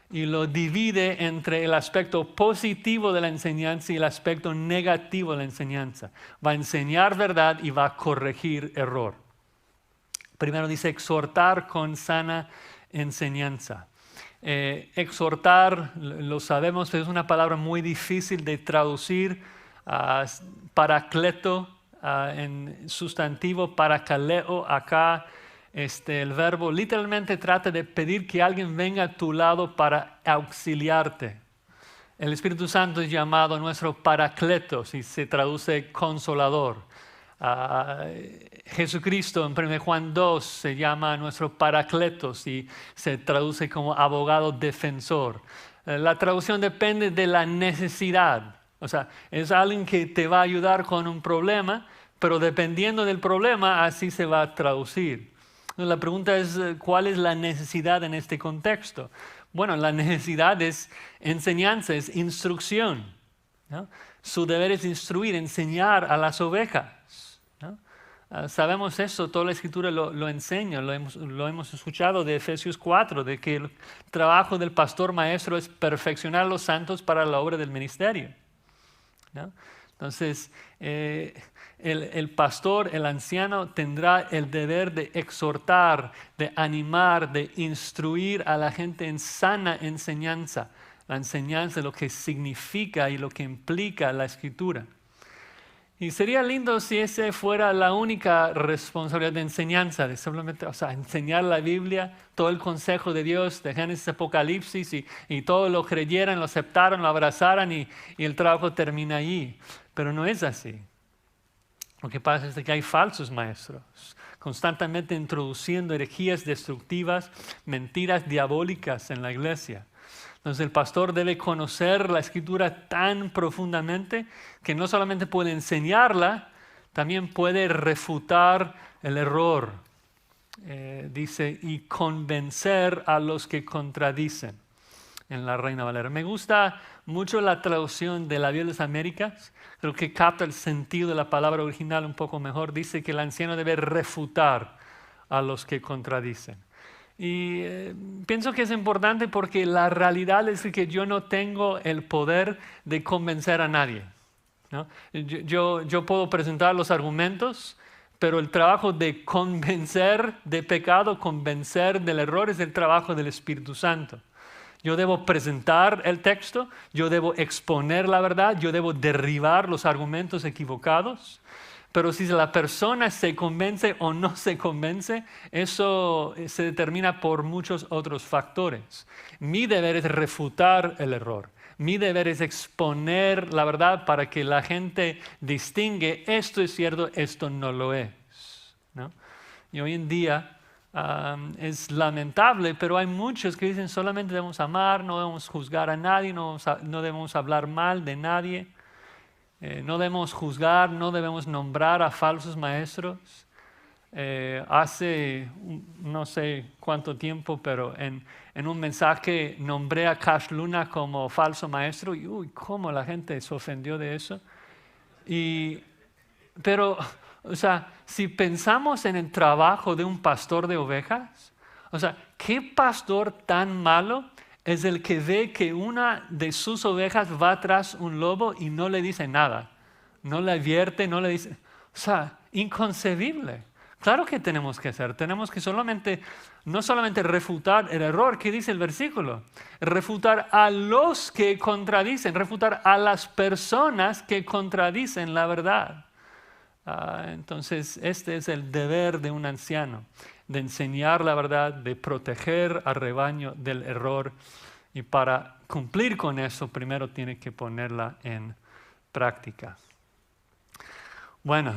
y lo divide entre el aspecto positivo de la enseñanza y el aspecto negativo de la enseñanza. Va a enseñar verdad y va a corregir error. Primero dice exhortar con sana enseñanza. Exhortar, lo sabemos, es una palabra muy difícil de traducir. Paracleto, en sustantivo, parakaleo, acá el verbo literalmente trata de pedir que alguien venga a tu lado para auxiliarte. El Espíritu Santo es llamado nuestro paracletos y se traduce consolador. Jesucristo en 1 Juan 2 se llama nuestro paracletos y se traduce como abogado defensor. La traducción depende de la necesidad. O sea, es alguien que te va a ayudar con un problema, pero dependiendo del problema, así se va a traducir. La pregunta es, ¿cuál es la necesidad en este contexto? Bueno, la necesidad es enseñanza, es instrucción, ¿no? Su deber es instruir, enseñar a las ovejas, ¿no? Sabemos eso, toda la Escritura lo enseña, lo hemos escuchado de Efesios 4, de que el trabajo del pastor maestro es perfeccionar a los santos para la obra del ministerio, ¿no? Entonces, el pastor, el anciano, tendrá el deber de exhortar, de animar, de instruir a la gente en sana enseñanza. La enseñanza, lo que significa y lo que implica la Escritura. Y sería lindo si esa fuera la única responsabilidad de enseñanza, de simplemente, enseñar la Biblia, todo el consejo de Dios, de Génesis, Apocalipsis, y todos lo creyeran, lo aceptaran, lo abrazaran y el trabajo termina allí. Pero no es así. Lo que pasa es que hay falsos maestros, constantemente introduciendo herejías destructivas, mentiras diabólicas en la iglesia. Entonces el pastor debe conocer la Escritura tan profundamente que no solamente puede enseñarla, también puede refutar el error. Dice, y convencer a los que contradicen, en la Reina Valera. Me gusta mucho la traducción de la Biblia de las Américas. Creo que capta el sentido de la palabra original un poco mejor. Dice que el anciano debe refutar a los que contradicen. Y pienso que es importante porque la realidad es que yo no tengo el poder de convencer a nadie, ¿no? Yo puedo presentar los argumentos, pero el trabajo de convencer de pecado, convencer del error, es el trabajo del Espíritu Santo. Yo debo presentar el texto, yo debo exponer la verdad, yo debo derribar los argumentos equivocados. Pero si la persona se convence o no se convence, eso se determina por muchos otros factores. Mi deber es refutar el error. Mi deber es exponer la verdad para que la gente distingue esto es cierto, esto no lo es, ¿no? Y hoy en día es lamentable, pero hay muchos que dicen solamente debemos amar, no debemos juzgar a nadie, no debemos hablar mal de nadie, no debemos juzgar, no debemos nombrar a falsos maestros. Hace no sé cuánto tiempo, pero en un mensaje nombré a Cash Luna como falso maestro y cómo la gente se ofendió de eso. Pero, o sea, si pensamos en el trabajo de un pastor de ovejas, o sea, ¿qué pastor tan malo es el que ve que una de sus ovejas va tras un lobo y no le dice nada? No le advierte, no le dice. O sea, inconcebible. Claro que tenemos que hacer. Tenemos que no solamente refutar el error que dice el versículo, refutar a los que contradicen, refutar a las personas que contradicen la verdad. Entonces, este es el deber de un anciano, de enseñar la verdad, de proteger al rebaño del error. Y para cumplir con eso, primero tiene que ponerla en práctica. Bueno,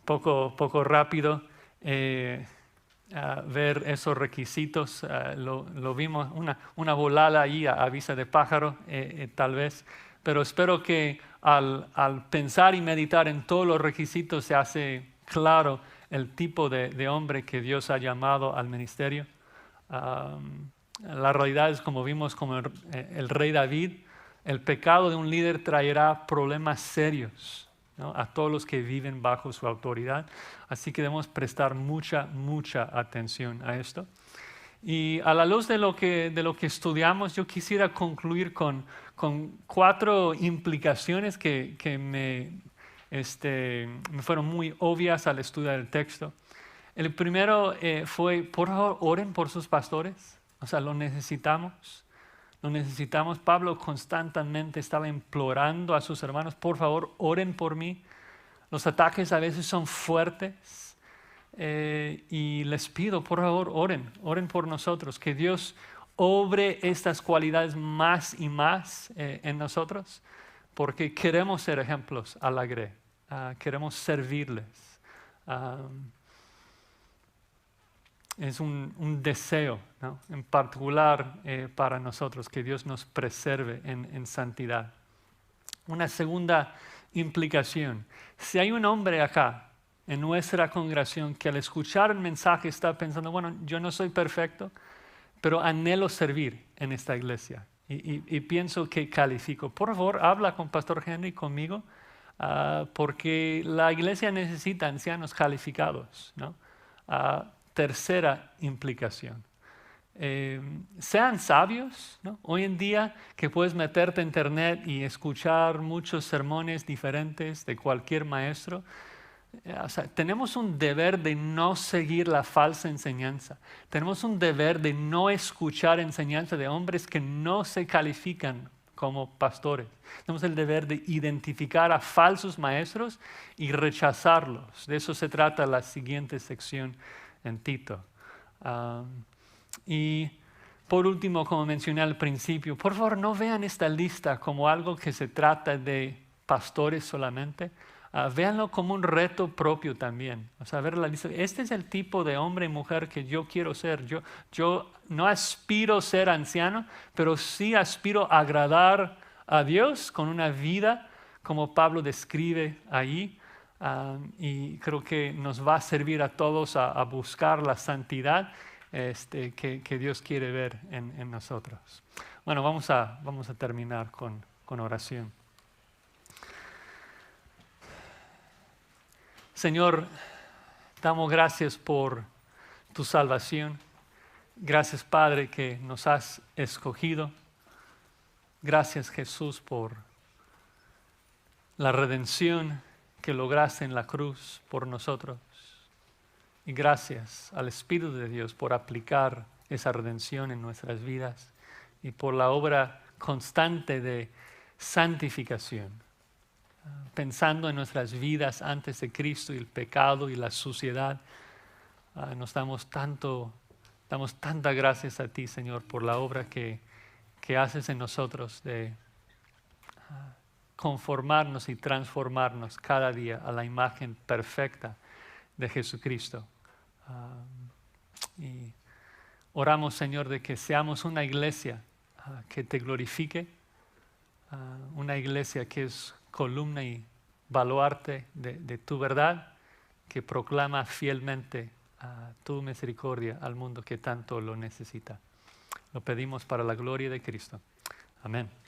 poco rápido ver esos requisitos. Lo vimos, una volada ahí a vista de pájaro, tal vez. Pero espero que al pensar y meditar en todos los requisitos se hace claro el tipo de hombre que Dios ha llamado al ministerio. La realidad es, como vimos, como el rey David, el pecado de un líder traerá problemas serios, ¿no?, a todos los que viven bajo su autoridad. Así que debemos prestar mucha atención a esto. Y a la luz de lo que estudiamos, yo quisiera concluir con 4 implicaciones que me fueron muy obvias al estudiar el texto. El primero fue, por favor, oren por sus pastores. O sea, lo necesitamos. Lo necesitamos. Pablo constantemente estaba implorando a sus hermanos, por favor, oren por mí. Los ataques a veces son fuertes. Y les pido, por favor, oren por nosotros, que Dios obre estas cualidades más y más en nosotros, porque queremos ser ejemplos a la grey, queremos servirles. Es un deseo, ¿no?, en particular para nosotros, que Dios nos preserve en santidad. Una segunda implicación: si hay un hombre acá en nuestra congregación que al escuchar el mensaje está pensando, bueno, yo no soy perfecto, pero anhelo servir en esta iglesia y pienso que califico, por favor, habla con Pastor Henry, conmigo, porque la iglesia necesita ancianos calificados, ¿no? Tercera implicación: sean sabios, ¿no? Hoy en día que puedes meterte a internet y escuchar muchos sermones diferentes de cualquier maestro, o sea, tenemos un deber de no seguir la falsa enseñanza. Tenemos un deber de no escuchar enseñanza de hombres que no se califican como pastores. Tenemos el deber de identificar a falsos maestros y rechazarlos. De eso se trata la siguiente sección en Tito. Y por último, como mencioné al principio, por favor no vean esta lista como algo que se trata de pastores solamente. Véanlo como un reto propio también. O sea, ver la lista. Este es el tipo de hombre y mujer que yo quiero ser. Yo no aspiro a ser anciano, pero sí aspiro a agradar a Dios con una vida como Pablo describe ahí. y creo que nos va a servir a todos a buscar la santidad que Dios quiere ver en nosotros. Bueno, vamos a terminar con oración. Señor, damos gracias por tu salvación. Gracias, Padre, que nos has escogido. Gracias, Jesús, por la redención que lograste en la cruz por nosotros. Y gracias al Espíritu de Dios por aplicar esa redención en nuestras vidas y por la obra constante de santificación. Pensando en nuestras vidas antes de Cristo y el pecado y la suciedad, nos damos tantas gracias a ti, Señor, por la obra que haces en nosotros de conformarnos y transformarnos cada día a la imagen perfecta de Jesucristo. Y oramos, Señor, de que seamos una iglesia que te glorifique, una iglesia que es columna y baluarte de tu verdad, que proclama fielmente tu misericordia al mundo que tanto lo necesita. Lo pedimos para la gloria de Cristo. Amén.